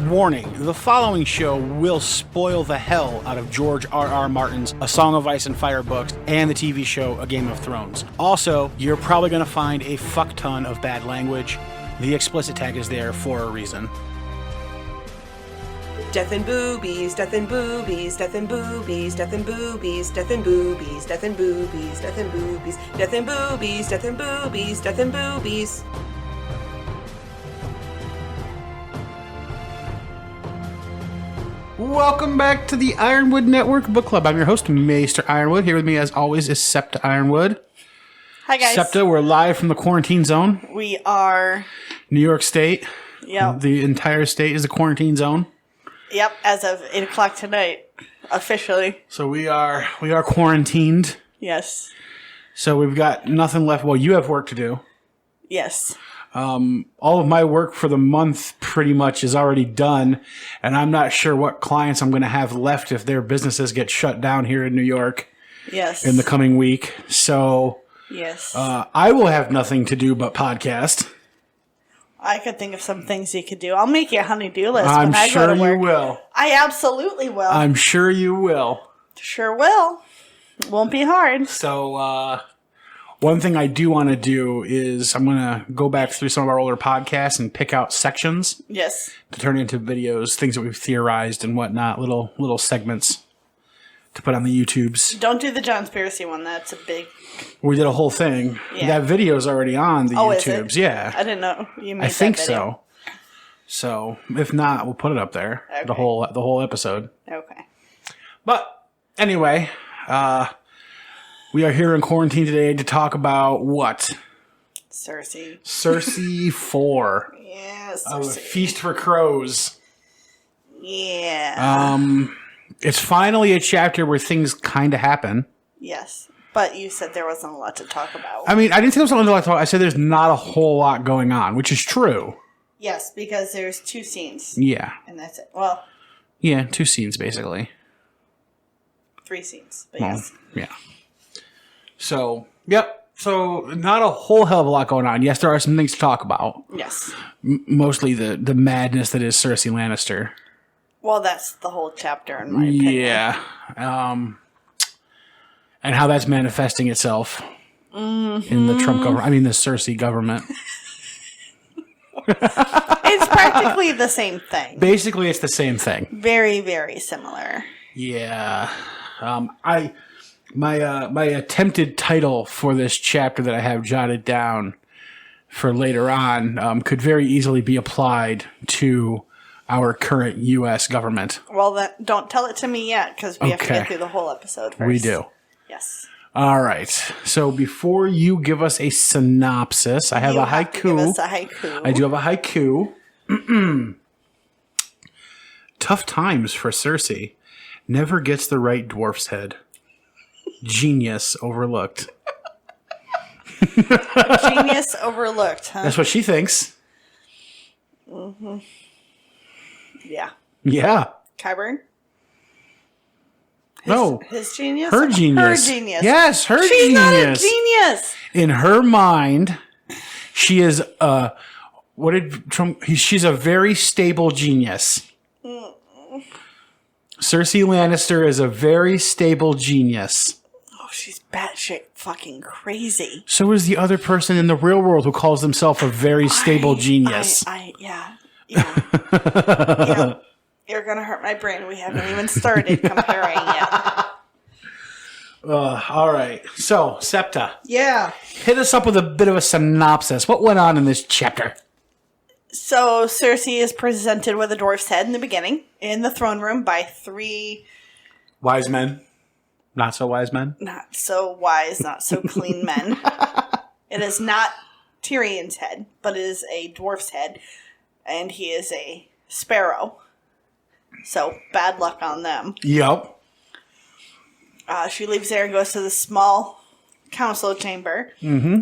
Warning, the following show will spoil the hell out of George R.R. Martin's A Song of Ice and Fire books and the TV show A Game of Thrones. Also, you're probably going to find a fuck ton of bad language. The explicit tag is there for a reason. Death and boobies, death and boobies, death and boobies, death and boobies, death and boobies, death and boobies, death and boobies, death and boobies, death and boobies, death and boobies. Welcome back to the Ironwood Network Book Club. I'm your host, Maester Ironwood. Here with me, as always, is Septa Ironwood. Hi, guys. Septa, we're live from the quarantine zone. We are. New York State. Yep. The entire state is a quarantine zone. Yep, as of 8 o'clock tonight, officially. So we are quarantined. Yes. So we've got nothing left. Well, you have work to do. Yes. All of my work for the month pretty much is already done, and I'm not sure what clients I'm going to have left if their businesses get shut down here in New York. Yes. In the coming week. So yes. I will have nothing to do but podcast. I could think of some things you could do. I'll make you a honey-do list I'm when I sure go to work. You will. I absolutely will. I'm sure you will. Sure will. Won't be hard. So, one thing I do want to do is I'm going to go back through some of our older podcasts and pick out sections. Yes. To turn into videos, things that we've theorized and whatnot, little segments to put on the YouTubes. Don't do the John Spiracy one. That's a big... We did a whole thing. Yeah. That video's already on the YouTubes. Is it? Yeah. I didn't know you made I think that video. So if not, we'll put it up there. Okay. The whole episode. Okay. But anyway, we are here in quarantine today to talk about what? Cersei. Cersei 4. Yes. A Feast for Crows. Yeah. It's finally a chapter where things kind of happen. Yes. But you said there wasn't a lot to talk about. I mean, I didn't say there wasn't a lot to talk about. I said there's not a whole lot going on, which is true. Yes, because there's 2 scenes. Yeah. And that's it. Well, yeah, 2 scenes, basically. 3 scenes, but yes. Yeah. So, yep. So, not a whole hell of a lot going on. Yes, there are some things to talk about. Yes. Mostly the madness that is Cersei Lannister. Well, that's the whole chapter, in my opinion. Yeah. And how that's manifesting itself in the Trump government. I mean, the Cersei government. It's practically the same thing. Basically, it's the same thing. Very, very similar. Yeah. My attempted title for this chapter that I have jotted down for later on could very easily be applied to our current U.S. government. Well, then, don't tell it to me yet, because we have to get through the whole episode first. We do. Yes. All right. So before you give us a synopsis, I have a haiku. Give us a haiku. I do have a haiku. Tough times for Cersei. Never gets the right dwarf's head. Genius overlooked. Genius overlooked, huh? That's what she thinks. Mm-hmm. Yeah. Yeah. Qyburn? No. His genius? Her genius. Her genius. Yes, her She's genius. Not a genius. In her mind, she is she's a very stable genius. Cersei Lannister is a very stable genius. Oh, she's batshit fucking crazy. So is the other person in the real world who calls himself a very stable genius. Yeah. Yeah. You're going to hurt my brain. We haven't even started comparing yet. All right. So, Septa. Yeah. Hit us up with a bit of a synopsis. What went on in this chapter? So, Cersei is presented with a dwarf's head in the beginning, in the throne room by 3... Wise men. Not so wise men. Not so wise, not so clean men. It is not Tyrion's head, but it is a dwarf's head, and he is a sparrow. So, bad luck on them. Yep. She leaves there and goes to the small council chamber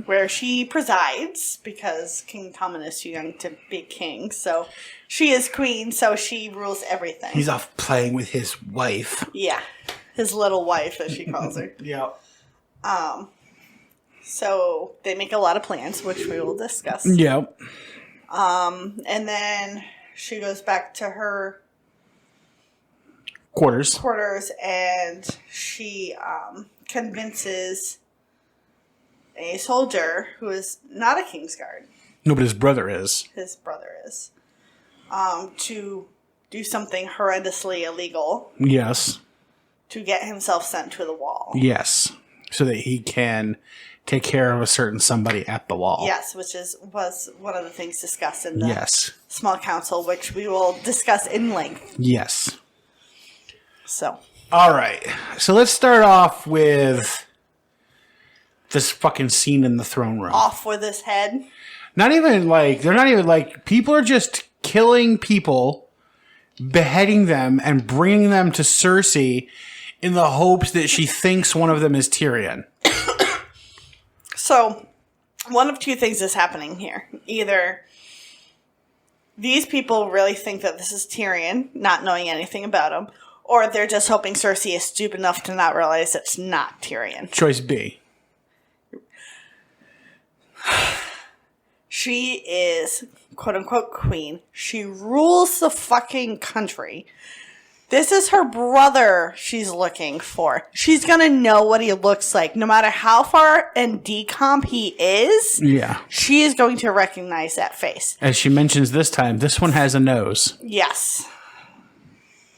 where she presides because King Tommen is too young to be king. So, she is queen, so she rules everything. He's off playing with his wife. Yeah. His little wife, as she calls her. Yep. So, they make a lot of plans, which we will discuss. Yep. And then she goes back to her Quarters. and she convinces a soldier who is not a Kingsguard. No, but his brother is. His brother is. To do something horrendously illegal. Yes. To get himself sent to the wall. Yes. So that he can take care of a certain somebody at the wall. Yes, which was one of the things discussed in the Yes. small council, which we will discuss in length. Yes. So. All right. So let's start off with this fucking scene in the throne room. Off with his head. They're not even like, people are just killing people, beheading them, and bringing them to Cersei in the hopes that she thinks one of them is Tyrion. So, one of two things is happening here. Either these people really think that this is Tyrion, not knowing anything about him, or they're just hoping Cersei is stupid enough to not realize it's not Tyrion. Choice B. She is, quote-unquote, queen. She rules the fucking country. This is her brother she's looking for. She's gonna know what he looks like. No matter how far in decomp he is, Yeah. she is going to recognize that face. As she mentions this time, this one has a nose. Yes.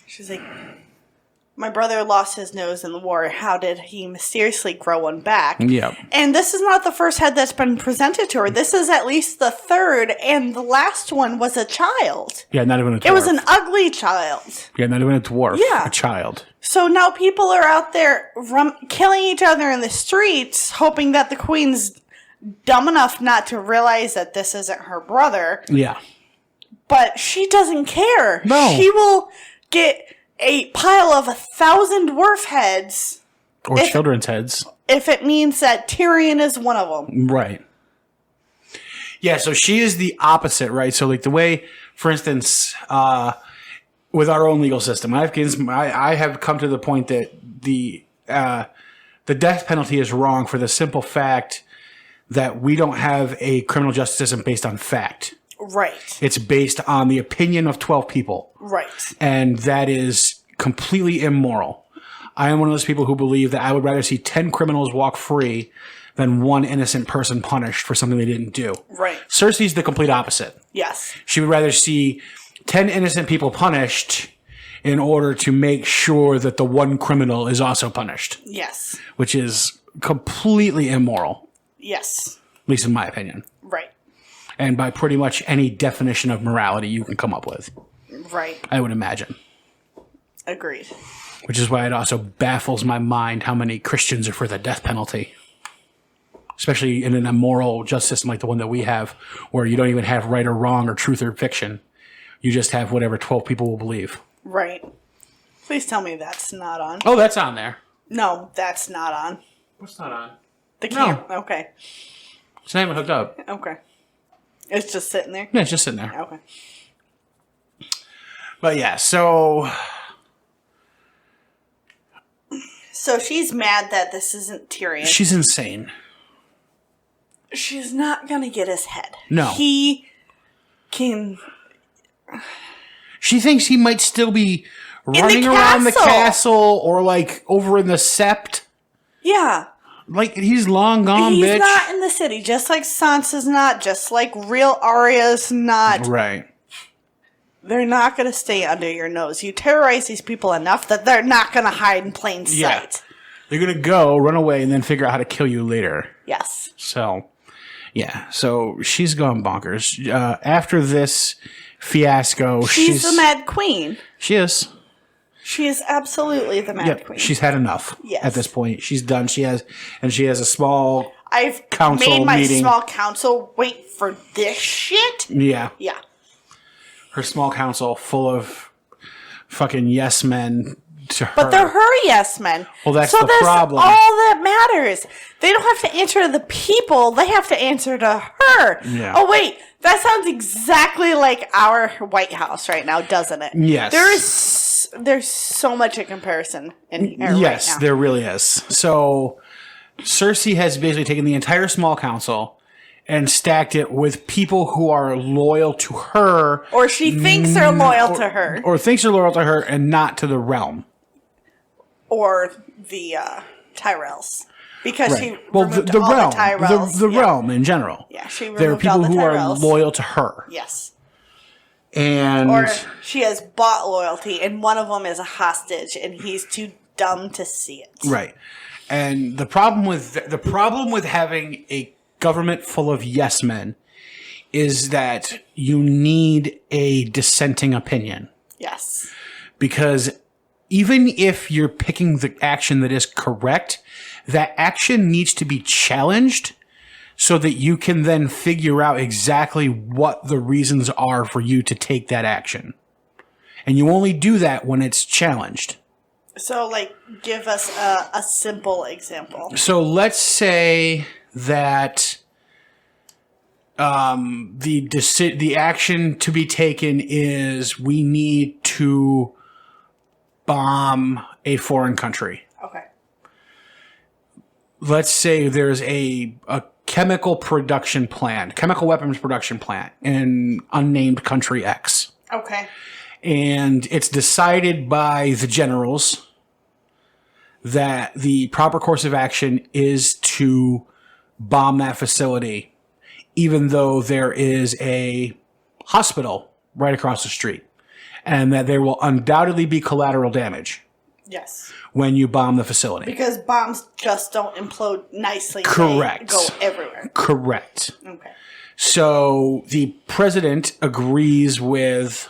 She's like, my brother lost his nose in the war. How did he mysteriously grow one back? Yep. And this is not the first head that's been presented to her. This is at least the third, and the last one was a child. Yeah, not even a dwarf. It was an ugly child. Yeah, not even a dwarf. Yeah. A child. So now people are out there killing each other in the streets, hoping that the queen's dumb enough not to realize that this isn't her brother. Yeah. But she doesn't care. No. She will get a pile of 1,000 dwarf heads. Or children's heads. If it means that Tyrion is one of them. Right. Yeah, so she is the opposite, right? So, like, the way, for instance, with our own legal system, I have come to the point that the death penalty is wrong for the simple fact that we don't have a criminal justice system based on fact. Right. It's based on the opinion of 12 people. Right. And that is completely immoral. I am one of those people who believe that I would rather see 10 criminals walk free than one innocent person punished for something they didn't do. Right. Cersei's the complete opposite. Yes. She would rather see 10 innocent people punished in order to make sure that the one criminal is also punished. Yes. Which is completely immoral. Yes. At least in my opinion. Right. And by pretty much any definition of morality you can come up with. Right. I would imagine. Agreed. Which is why it also baffles my mind how many Christians are for the death penalty. Especially in an immoral justice system like the one that we have, where you don't even have right or wrong or truth or fiction. You just have whatever 12 people will believe. Right. Please tell me that's not on. Oh, that's on there. No, that's not on. What's not on? The camera. No. Okay. It's not even hooked up. Okay. It's just sitting there? Yeah, it's just sitting there. Okay. But yeah, so she's mad that this isn't Tyrion. she's insane. She's not gonna get his head. No. He can... She thinks he might still be running around the castle or like over in the Septa. Yeah. Like, he's long gone, He's bitch. not in the city, just like Sansa's not, just like real Arya's not. Right. They're not going to stay under your nose. You terrorize these people enough that they're not going to hide in plain sight. Yeah. They're going to go, run away, and then figure out how to kill you later. Yes. So, yeah. So, she's gone bonkers. After this fiasco, She's the Mad Queen. She is. She is absolutely the Mad Queen. She's had enough Yes. at this point. She's done. She has a small I've council made my meeting. small council wait for this shit. Yeah. Yeah. Her small council full of fucking yes men to her. But they're her yes men. Well, that's so the problem. All that matters. They don't have to answer to the people. They have to answer to her. Yeah. Oh, wait. That sounds exactly like our White House right now, doesn't it? Yes. There's so much in comparison in here Yes, right now. there really is. So Cersei has basically taken the entire small council and stacked it with people who are loyal to her. Or she thinks they're loyal to her. Or thinks they're loyal to her and not to the realm. Or the Tyrells. Because she removed the all realm, the Tyrells. the realm in general. Yeah, she removed there are people all the who Tyrells. are loyal to her. Yes. And or she has bought loyalty, and one of them is a hostage, and he's too dumb to see it. Right. And the problem with having a government full of yes men is that you need a dissenting opinion. Yes. Because even if you're picking the action that is correct, that action needs to be challenged so that you can then figure out exactly what the reasons are for you to take that action. And you only do that when it's challenged. So, like, give us a simple example. So let's say that the action to be taken is we need to bomb a foreign country. Okay. Let's say there's a chemical production plant, chemical weapons production plant in unnamed country X. Okay. And it's decided by the generals that the proper course of action is to bomb that facility, even though there is a hospital right across the street, and that there will undoubtedly be collateral damage. Yes. When you bomb the facility. Because bombs just don't implode nicely. Correct. They go everywhere. Correct. Okay. So the president agrees with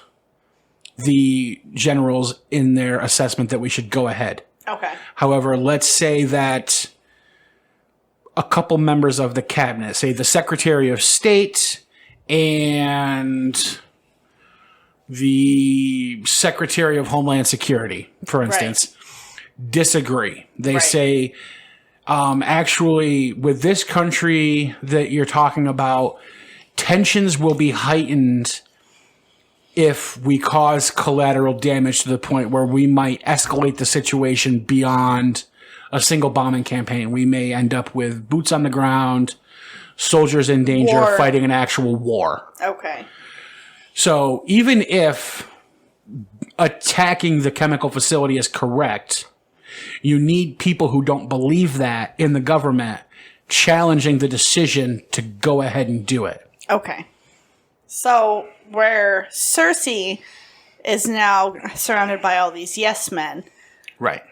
the generals in their assessment that we should go ahead. Okay. However, let's say that a couple members of the cabinet, say the Secretary of State and the Secretary of Homeland Security, for instance, disagree. They say, actually, with this country that you're talking about, tensions will be heightened if we cause collateral damage to the point where we might escalate the situation beyond a single bombing campaign. We may end up with boots on the ground, soldiers in danger, fighting an actual war. Okay. So even if attacking the chemical facility is correct, you need people who don't believe that in the government challenging the decision to go ahead and do it. Okay. So where Cersei is now surrounded by all these yes men. Right.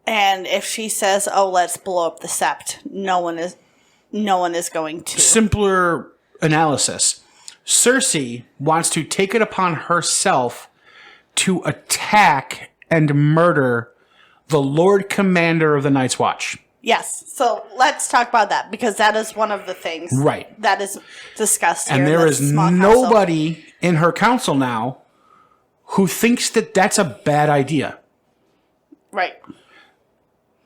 And if she says, "Oh, let's blow up the Sept," no one is going to. Simpler analysis. Cersei wants to take it upon herself to attack and murder the Lord Commander of the Night's Watch. Yes. So let's talk about that, because that is one of the things that is discussed here. And there is nobody in her council now who thinks that that's a bad idea. Right.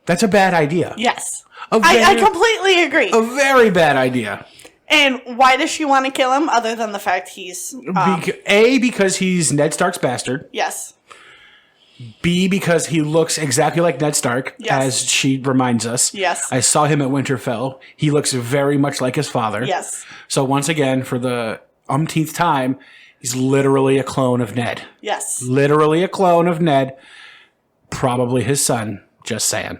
That's a bad idea. Yes. I completely agree. A very bad idea. And why does she want to kill him, other than the fact he's... because he's Ned Stark's bastard. Yes. B, because he looks exactly like Ned Stark, as she reminds us. Yes. I saw him at Winterfell. He looks very much like his father. Yes. So once again, for the umpteenth time, he's literally a clone of Ned. Yes. Literally a clone of Ned. Probably his son. Just saying.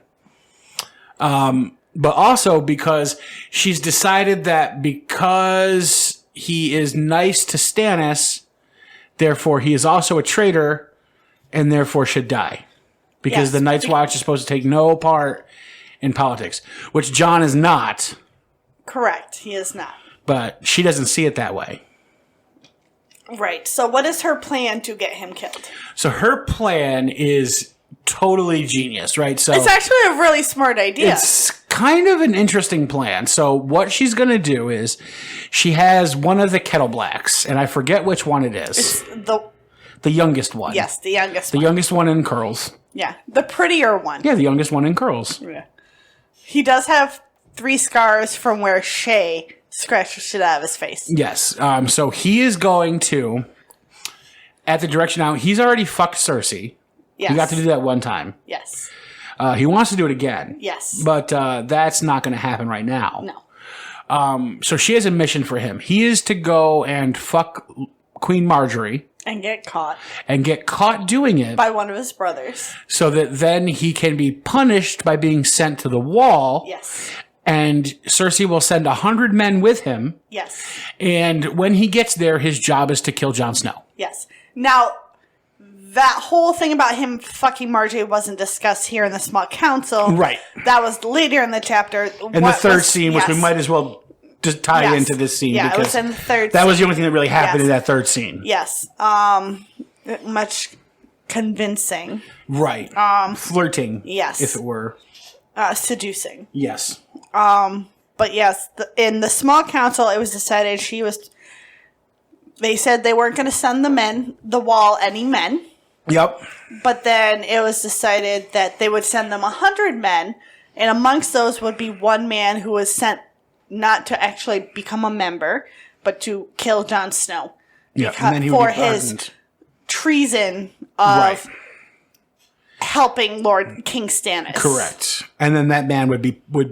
But also because she's decided that because he is nice to Stannis, therefore he is also a traitor and therefore should die. Because the Night's Watch is supposed to take no part in politics, which Jon is not. Correct. He is not. But she doesn't see it that way. Right. So what is her plan to get him killed? So her plan is totally genius, right? So it's actually a really smart idea. It's kind of an interesting plan. So what she's going to do is she has one of the Kettle Blacks, and I forget which one it is. It's the youngest one. Yes, the youngest one. The youngest one in curls. Yeah, the prettier one. Yeah, the youngest one in curls. Yeah. He does have 3 scars from where Shay scratched the shit out of his face. Yes. So he is going to, at the direction now, he's already fucked Cersei. Yes. He got to do that one time. Yes. He wants to do it again. Yes. But that's not going to happen right now. No. So she has a mission for him. He is to go and fuck Queen Marjorie. And get caught. And get caught doing it. By one of his brothers. So that then he can be punished by being sent to the wall. Yes. And Cersei will send 100 men with him. Yes. And when he gets there, his job is to kill Jon Snow. Yes. Now, that whole thing about him fucking Marjorie wasn't discussed here in the small council. Right. That was later in the chapter. In the third scene, which we might as well just tie into this scene. Yeah, because it was in the third that scene. was the only thing that really happened in that third scene. Yes. Much convincing. Right. Flirting. Yes. If it were. Seducing. Yes. But yes, in the small council, it was decided they said they weren't going to send the wall any men. Yep. But then it was decided that they would send them 100 men, and amongst those would be one man who was sent not to actually become a member, but to kill Jon Snow. Yeah, and then he would be his treason of helping Lord King Stannis. Correct. And then that man would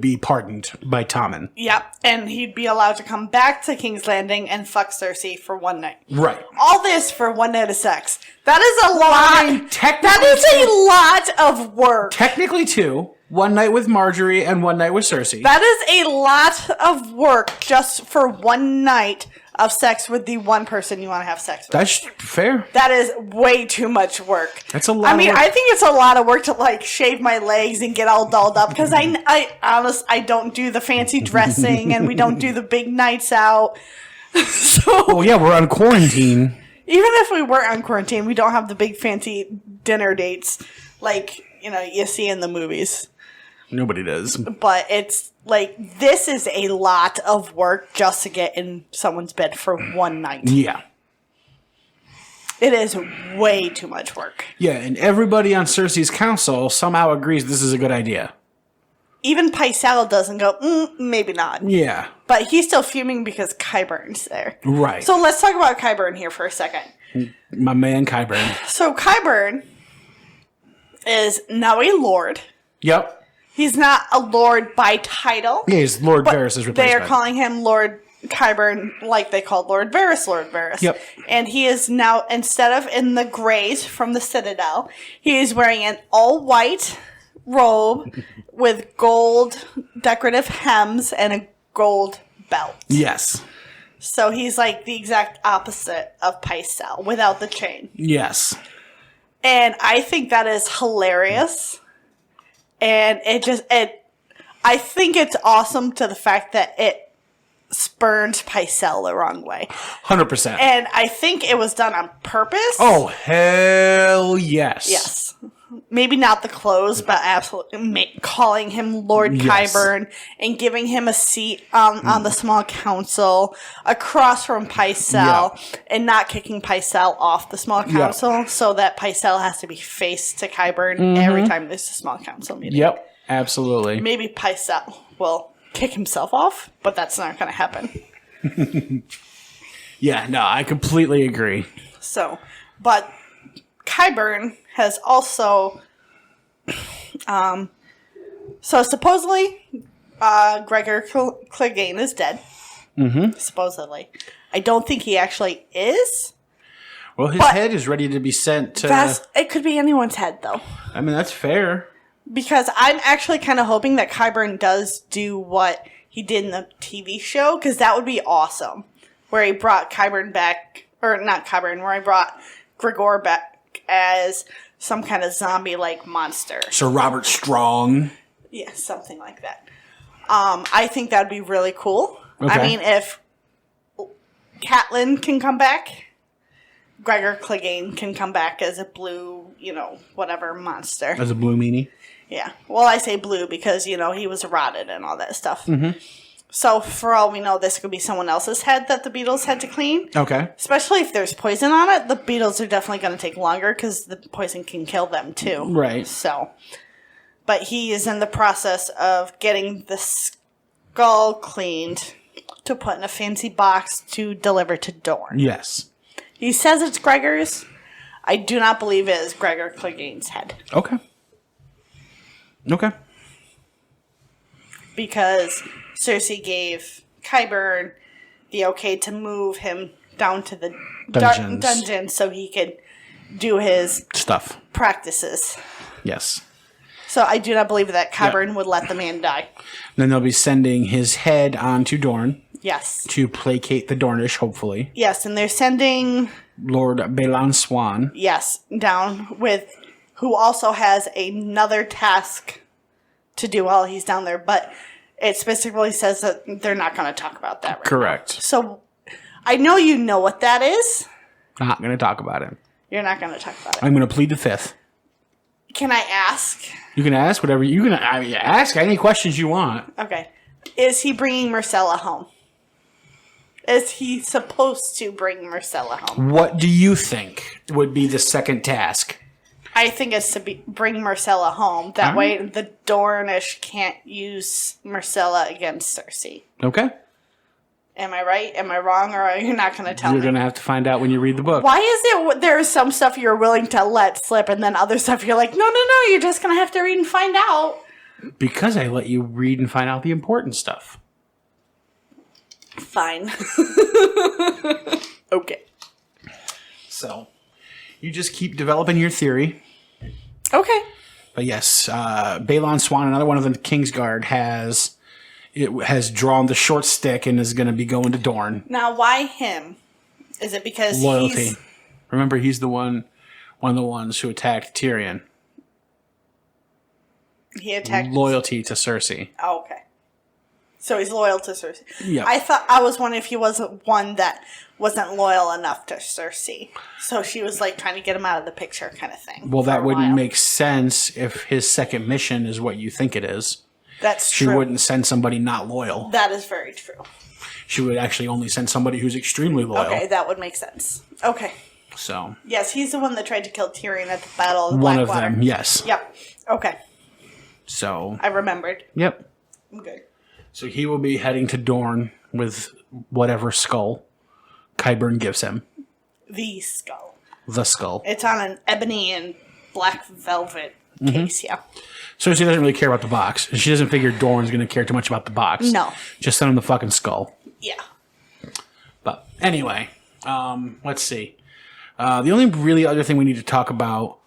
be pardoned by Tommen. Yep, and he'd be allowed to come back to King's Landing and fuck Cersei for one night. Right. All this for one night of sex. That is a lot. Technically, that is a lot of work. Technically two. One night with Marjorie and one night with Cersei. That is a lot of work just for one night of sex with the one person you want to have sex with. That's fair. That is way too much work. That's a lot of work. I think it's a lot of work to like shave my legs and get all dolled up because I don't do the fancy dressing and we don't do the big nights out. Oh yeah, we're on quarantine. Even if we weren't on quarantine, we don't have the big fancy dinner dates like, you see in the movies. Nobody does. But it's like, this is a lot of work just to get in someone's bed for one night. Yeah. It is way too much work. Yeah, and everybody on Cersei's council somehow agrees this is a good idea. Even Pycelle doesn't go, maybe not. Yeah. But he's still fuming because Qyburn's there. Right. So let's talk about Qyburn here for a second. My man Qyburn. So Qyburn is now a lord. Yep. He's not a lord by title. Yeah, he's Lord Varys' replacement. They are calling him Lord Qyburn like they called Lord Varys, Lord Varys. Yep. And he is now, instead of in the grays from the Citadel, he is wearing an all-white robe with gold decorative hems and a gold belt. Yes. So he's like the exact opposite of Pycelle without the chain. Yes. And I think that is hilarious. And I think it's awesome to the fact that it spurns Pycelle the wrong way. 100%. And I think it was done on purpose. Oh, hell yes. Yes. Maybe not the clothes, but absolutely calling him Lord Qyburn and giving him a seat on the small council across from Pycelle and not kicking Pycelle off the small council so that Pycelle has to be faced to Qyburn every time there's a small council meeting. Yep, absolutely. Maybe Pycelle will kick himself off, but that's not going to happen. Yeah, no, I completely agree. So, but Qyburn has also, so supposedly, Gregor Clegane is dead. Mm-hmm. Supposedly. I don't think he actually is. Well, his head is ready to be sent to... It could be anyone's head, though. I mean, that's fair. Because I'm actually kind of hoping that Qyburn does do what he did in the TV show, because that would be awesome. Where he brought Qyburn back, or not Qyburn, where he brought Gregor back as some kind of zombie-like monster. Sir Robert Strong. Yeah, something like that. I think that'd be really cool. Okay. I mean, if Catelyn can come back, Gregor Clegane can come back as a blue, whatever monster. As a blue meanie? Yeah. Well, I say blue because, he was rotted and all that stuff. Mm-hmm. So, for all we know, this could be someone else's head that the beetles had to clean. Okay. Especially if there's poison on it, the beetles are definitely going to take longer because the poison can kill them, too. Right. So, but he is in the process of getting the skull cleaned to put in a fancy box to deliver to Dorne. Yes. He says it's Gregor's. I do not believe it is Gregor Clegane's head. Okay. Okay. Because Cersei gave Qyburn the okay to move him down to the dungeon so he could do his stuff practices. Yes. So I do not believe that Qyburn would let the man die. Then they'll be sending his head onto Dorne. Yes. To placate the Dornish, hopefully. Yes, and they're sending Lord Balon Swan. Yes, down with who also has another task to do while he's down there, but it specifically says that they're not going to talk about that right Correct. now. So I know you know what that is. Not going to talk about it. You're not going to talk about it. I'm going to plead the fifth. Can I ask? You can ask whatever you can. Ask any questions you want. Okay. Is he bringing Myrcella home? Is he supposed to bring Myrcella home? What do you think would be the second task? I think it's to bring Myrcella home. That way the Dornish can't use Myrcella against Cersei. Okay. Am I right? Am I wrong? Or are you not going to tell me? You're going to have to find out when you read the book. Why is it there's some stuff you're willing to let slip and then other stuff you're like, no, you're just going to have to read and find out? Because I let you read and find out the important stuff. Fine. Okay. So, you just keep developing your theory. Okay. But yes, Balon Swan, another one of the Kingsguard, has drawn the short stick and is going to be going to Dorne. Now, why him? Is it because loyalty? Remember, he's one of the ones who attacked Tyrion. He attacked loyalty to Cersei. Oh, okay. So he's loyal to Cersei. Yeah. I was wondering if he wasn't one that wasn't loyal enough to Cersei. So she was like trying to get him out of the picture kind of thing. Well, that wouldn't make sense if his second mission is what you think it is. That's She true. wouldn't send somebody not loyal. That is very true. She would actually only send somebody who's extremely loyal. Okay, that would make sense. Okay. So. Yes, he's the one that tried to kill Tyrion at the Battle of the One Blackwater. of them, yes. Yep. Okay. So. I remembered. Yep. I'm good. So he will be heading to Dorne with whatever skull Qyburn gives him. The skull. The skull. It's on an ebony and black velvet case, yeah. So she doesn't really care about the box. She doesn't figure Dorne's going to care too much about the box. No. Just send him the fucking skull. Yeah. But anyway, let's see. The only really other thing we need to talk about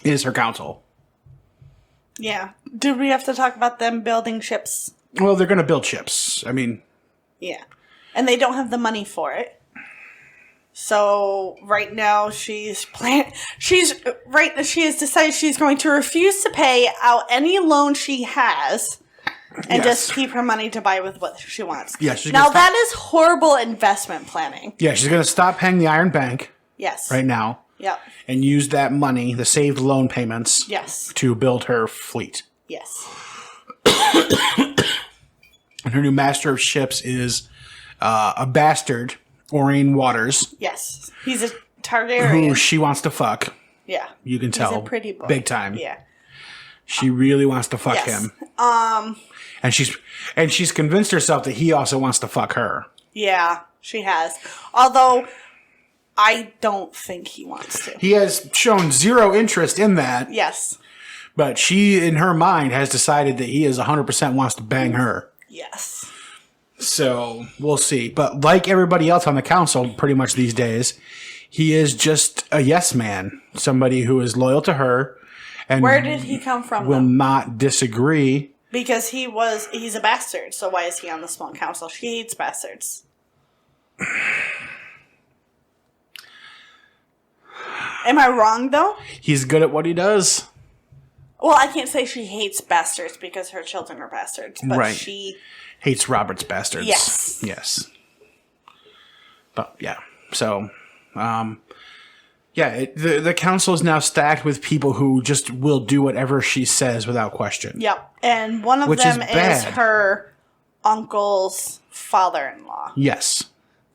is her council. Yeah. Do we have to talk about them building ships? Well, they're going to build ships. I mean... Yeah. And they don't have the money for it. So, right now, she has decided she's going to refuse to pay out any loan she has and just keep her money to buy with what she wants. Yeah, she's now, gonna that is horrible investment planning. Yeah, she's going to stop paying the Iron Bank. Yes. Right now. Yep. And use that money, the saved loan payments, Yes. to build her fleet. Yes. And her new master of ships is a bastard, Orane Waters. Yes. He's a Targaryen. Who she wants to fuck. Yeah. You can tell. He's a pretty boy. Big time. Yeah. She really wants to fuck Yes. him. And she's convinced herself that he also wants to fuck her. Yeah, she has. Although, I don't think he wants to. He has shown zero interest in that. Yes. But she, in her mind, has decided that he is 100% wants to bang her. Yes. So, we'll see. But like everybody else on the council, pretty much these days, he is just a yes man. Somebody who is loyal to her. And where did he come from, will though? not disagree. Because he's a bastard, so why is he on the small council? She hates bastards. Am I wrong, though? He's good at what he does. Well, I can't say she hates bastards because her children are bastards, but Right. she... Hates Robert's bastards. Yes. Yes. But, yeah. So, the council is now stacked with people who just will do whatever she says without question. Yep. And one of Which them is is bad. her uncle's father-in-law. Yes.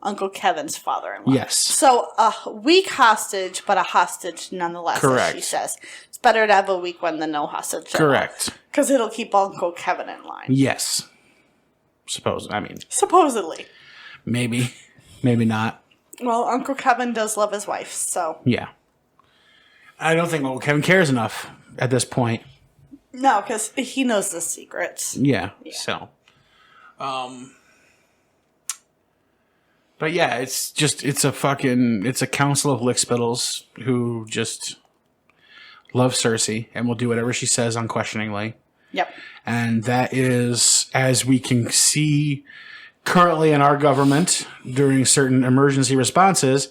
Uncle Kevin's father-in-law. Yes. So a weak hostage, but a hostage nonetheless, Correct. as she says. It's better to have a weak one than no hostage. Correct. Because it'll keep Uncle Kevin in line. Yes. Supposedly. Maybe. Maybe not. Well, Uncle Kevin does love his wife, so. Yeah. I don't think Uncle Kevin cares enough at this point. No, because he knows the secrets. Yeah. So. But yeah, it's a council of lickspittles who just love Cersei and will do whatever she says unquestioningly. Yep. And that is, as we can see currently in our government during certain emergency responses,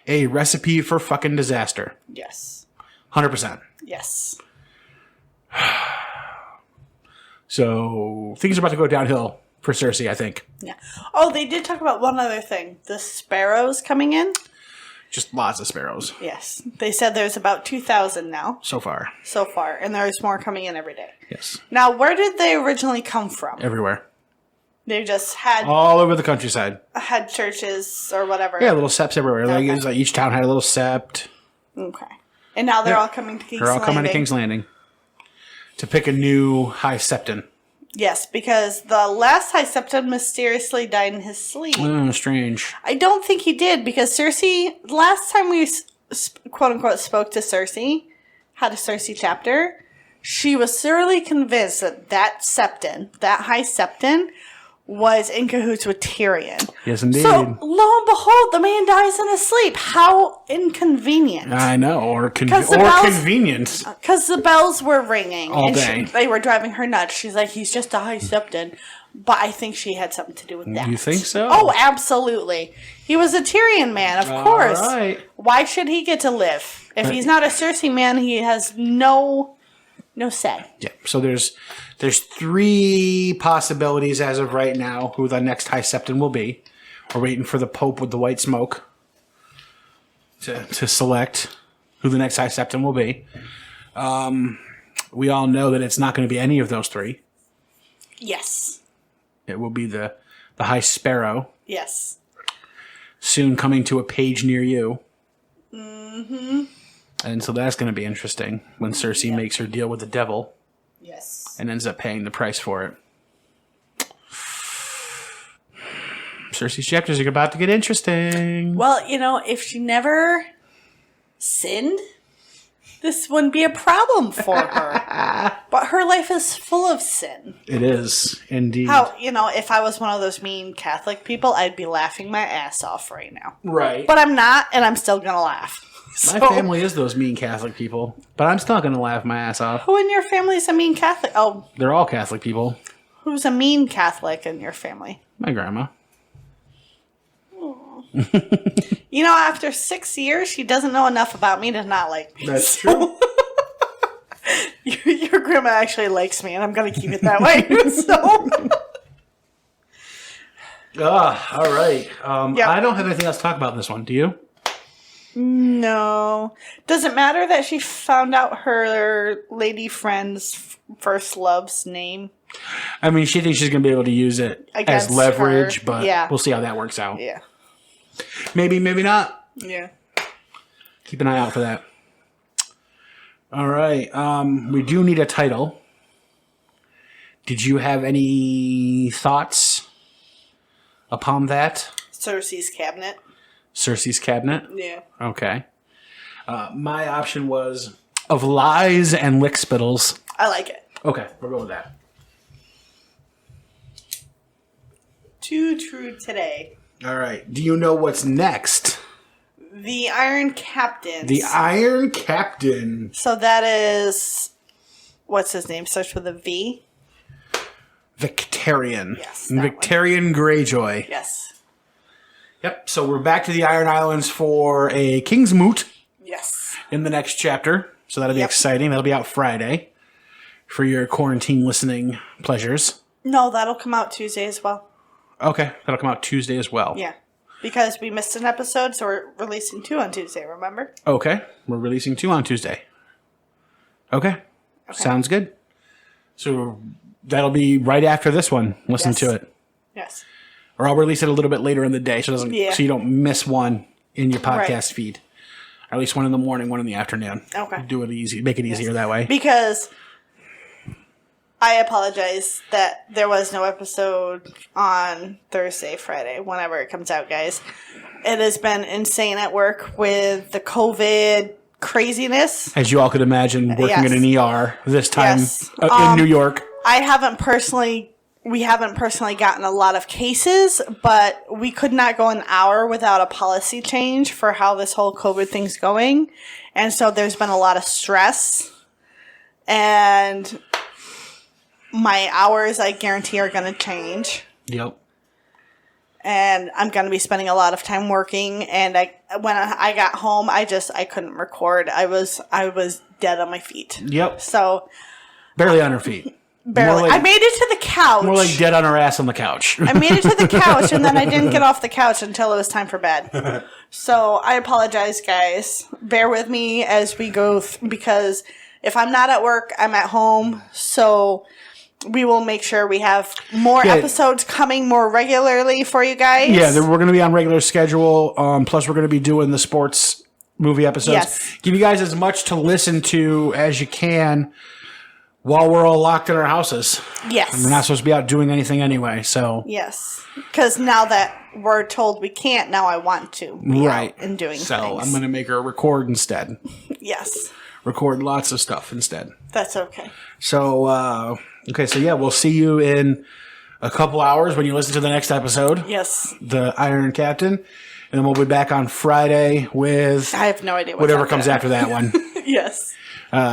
a recipe for fucking disaster. Yes. 100%. Yes. So things are about to go downhill for Cersei, I think. Yeah. Oh, they did talk about one other thing. The sparrows coming in. Just lots of sparrows. Yes. They said there's about 2,000 now. So far. And there's more coming in every day. Yes. Now, where did they originally come from? Everywhere. They just had... all over the countryside. Had churches or whatever. Yeah, little septs everywhere. Okay. Like, it was like each town had a little sept. Okay. And now they're all coming to King's Landing. They're all coming to King's Landing. To pick a new High Septon. Yes, because the last High Septon mysteriously died in his sleep. Oh, strange. I don't think he did, because Cersei, last time we quote-unquote spoke to Cersei, had a Cersei chapter, she was thoroughly convinced that Septon, that High Septon, was in cahoots with Tyrion. Yes, indeed. So, lo and behold, the man dies in his sleep. How inconvenient. I know, or convenient. Because the bells were ringing. All and day. They were driving her nuts. She's like, he's just a High Septon. But I think she had something to do with that. You think so? Oh, absolutely. He was a Tyrion man, of course. Right. Why should he get to live? If he's not a Cersei man, he has no say. Yeah, so there's 3 possibilities as of right now who the next High Septon will be. We're waiting for the Pope with the white smoke to select who the next High Septon will be. We all know that it's not going to be any of those 3. Yes. It will be the High Sparrow. Yes. Soon coming to a page near you. Mm-hmm. And so that's going to be interesting when Cersei makes her deal with the devil. Yes. And ends up paying the price for it. Cersei's chapters are about to get interesting. Well, if she never sinned, this wouldn't be a problem for her. But her life is full of sin. It is, indeed. How, if I was one of those mean Catholic people, I'd be laughing my ass off right now. Right. But I'm not, and I'm still going to laugh. My family is those mean Catholic people, but I'm still going to laugh my ass off. Who in your family is a mean Catholic? Oh. They're all Catholic people. Who's a mean Catholic in your family? My grandma. After 6 years, she doesn't know enough about me to not like me. That's true. Your grandma actually likes me, and I'm going to keep it that way. All right. Yep. I don't have anything else to talk about in this one. Do you? No. Does it matter that she found out her lady friend's first love's name? I mean, she thinks she's going to be able to use it Against as leverage, her. but Yeah. we'll see how that works out. Yeah. Maybe, maybe not. Yeah. Keep an eye out for that. All right. We do need a title. Did you have any thoughts upon that? Cersei's cabinet. Cersei's cabinet? Yeah. Okay. My option was Of Lies and Lickspittles. I like it. Okay, we'll go with that. Too true today. All right. Do you know what's next? The Iron Captain. The Iron Captain. So that is... What's his name? Starts with a V? Victarion. Yes, that Victarion Greyjoy. Yes. Yep. So we're back to the Iron Islands for a King's Moot Yes. in the next chapter. So that'll be Yep. exciting. That'll be out Friday for your quarantine listening pleasures. No, that'll come out Tuesday as well. Okay. That'll come out Tuesday as well. Yeah. Because we missed an episode, so we're releasing 2 on Tuesday, remember? Okay. We're releasing 2 on Tuesday. Okay. Sounds good. So that'll be right after this one. Listen to it. Yes. Or I'll release it a little bit later in the day so Yeah. so you don't miss one in your podcast Right. feed. Or at least one in the morning, one in the afternoon. Okay. Do it easy. Make it easier that way. Because I apologize that there was no episode on Thursday, Friday, whenever it comes out, guys. It has been insane at work with the COVID craziness. As you all could imagine, working in an ER this time in New York. We haven't personally gotten a lot of cases, but we could not go an hour without a policy change for how this whole COVID thing's going. And so there's been a lot of stress. And my hours, I guarantee, are going to change. Yep. And I'm going to be spending a lot of time working. And when I got home, I couldn't record. I was dead on my feet. Yep. So barely on her feet. Barely. Like, I made it to the couch. More like dead on her ass on the couch. I made it to the couch, and then I didn't get off the couch until it was time for bed. So I apologize, guys. Bear with me as we go, because if I'm not at work, I'm at home. So we will make sure we have more episodes coming more regularly for you guys. Yeah, we're going to be on regular schedule. Plus, we're going to be doing the sports movie episodes. Yes. Give you guys as much to listen to as you can while we're all locked in our houses. Yes. And we're not supposed to be out doing anything anyway, so. Yes. Because now that we're told we can't, now I want to be out and doing things. So I'm going to make her record instead. Yes. Record lots of stuff instead. That's okay. So, we'll see you in a couple hours when you listen to the next episode. Yes. The Iron Captain. And then we'll be back on Friday with... I have no idea whatever comes after that one. Yes.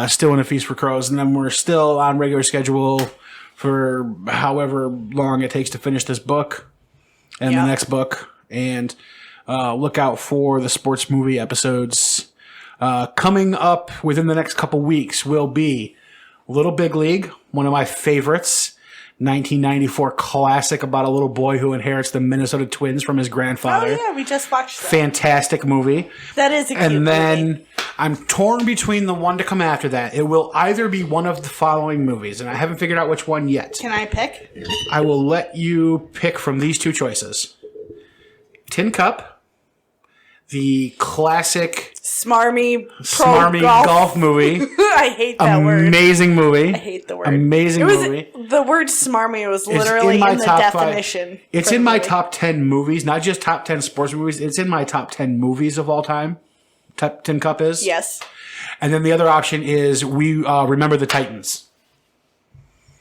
Still in A Feast for Crows, and then we're still on regular schedule for however long it takes to finish this book and the next book. And look out for the sports movie episodes. Coming up within the next couple weeks will be Little Big League, one of my favorites. 1994 classic about a little boy who inherits the Minnesota Twins from his grandfather. Oh, yeah, we just watched that. Fantastic movie. That is a cute movie. And then I'm torn between the one to come after that. It will either be one of the following movies, and I haven't figured out which one yet. Can I pick? I will let you pick from these two choices. Tin Cup, the classic Smarmy golf movie. I hate that word. Amazing movie. I hate the word. Amazing movie. The word smarmy was literally in the definition. It's in my top 10 movies, not just top 10 sports movies. It's in my top 10 movies of all time. Tin Cup is. Yes. And then the other option is We Remember the Titans.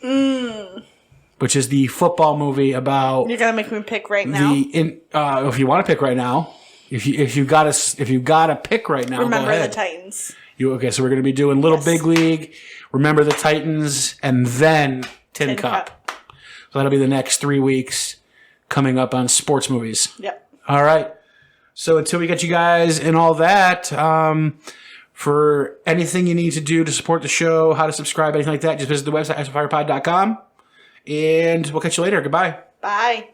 Which is the football movie about... You're going to make me pick right now? If you want to pick right now. If you got to pick right now, Remember go ahead. the Titans. So we're going to be doing Little Big League, Remember the Titans, and then Tin Cup. So that'll be the next 3 weeks coming up on sports movies. Yep. All right. So until we get you guys and all that, for anything you need to do to support the show, how to subscribe, anything like that, just visit the website, IceAndFirePod.com. And we'll catch you later. Goodbye. Bye.